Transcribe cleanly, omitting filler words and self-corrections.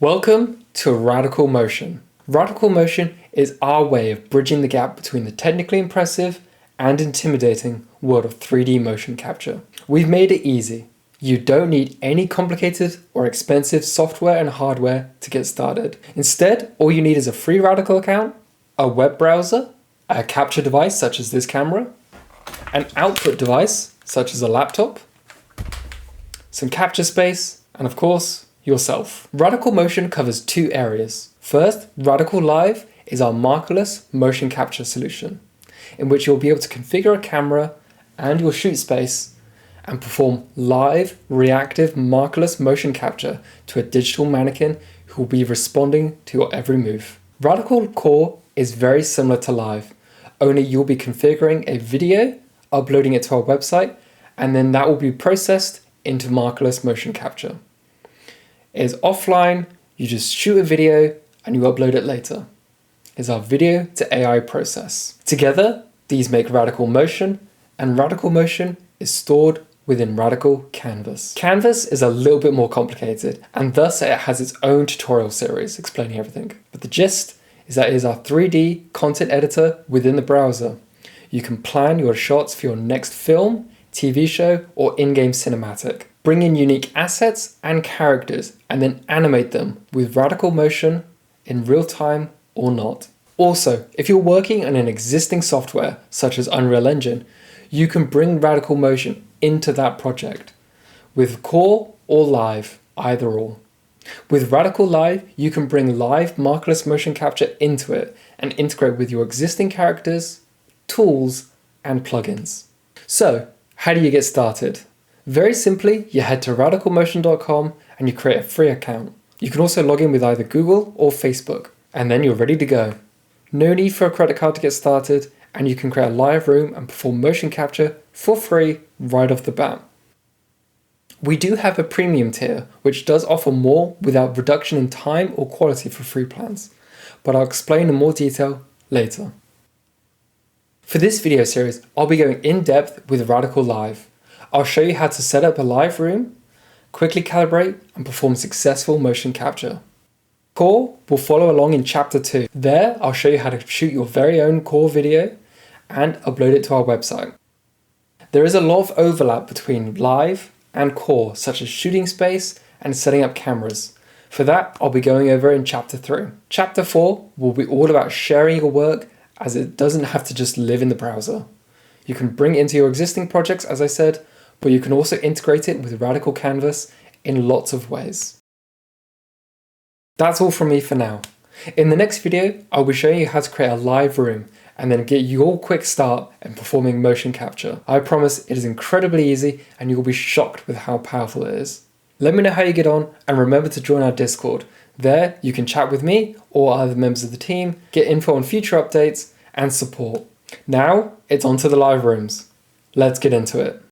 Welcome to RADiCAL Motion. RADiCAL Motion is our way of bridging the gap between the technically impressive and intimidating world of 3D motion capture. We've made it easy. You don't need any complicated or expensive software and hardware to get started. Instead, all you need is a free RADiCAL account, a web browser, a capture device such as this camera, an output device such as a laptop, some capture space, and of course, yourself. RADiCAL Motion covers two areas. First, RADiCAL Live is our markerless motion capture solution, in which you'll be able to configure a camera and your shoot space and perform live, reactive, markerless motion capture to a digital mannequin who will be responding to your every move. RADiCAL Core is very similar to Live, only you'll be configuring a video, uploading it to our website, and then that will be processed into markerless motion capture. It is offline, you just shoot a video and you upload it later. It's our video to AI process. Together, these make RADiCAL Motion, and RADiCAL Motion is stored within RADiCAL Canvas. Canvas is a little bit more complicated, and thus it has its own tutorial series explaining everything. But the gist is that it is our 3D content editor within the browser. You can plan your shots for your next film, TV show, or in-game cinematic. Bring in unique assets and characters and then animate them with RADiCAL Motion in real time or not. Also, if you're working on an existing software such as Unreal Engine, you can bring RADiCAL Motion into that project with Core or Live, either or. With RADiCAL Live, you can bring live markerless motion capture into it and integrate with your existing characters, tools, and plugins. So, how do you get started? Very simply, you head to radicalmotion.com and you create a free account. You can also log in with either Google or Facebook, and then you're ready to go. No need for a credit card to get started, and you can create a live room and perform motion capture for free right off the bat. We do have a premium tier, which does offer more without reduction in time or quality for free plans, but I'll explain in more detail later. For this video series, I'll be going in depth with RADiCAL Live. I'll show you how to set up a live room, quickly calibrate, and perform successful motion capture. Core will follow along in chapter 2. There, I'll show you how to shoot your very own Core video and upload it to our website. There is a lot of overlap between Live and Core, such as shooting space and setting up cameras. For that, I'll be going over in chapter 3. Chapter 4 will be all about sharing your work, as it doesn't have to just live in the browser. You can bring it into your existing projects, as I said, but you can also integrate it with RADiCAL Canvas in lots of ways. That's all from me for now. In the next video, I'll be showing you how to create a live room and then get your quick start in performing motion capture. I promise it is incredibly easy and you'll be shocked with how powerful it is. Let me know how you get on, and remember to join our Discord. There, you can chat with me or other members of the team, get info on future updates, and support. Now, it's on to the live rooms. Let's get into it.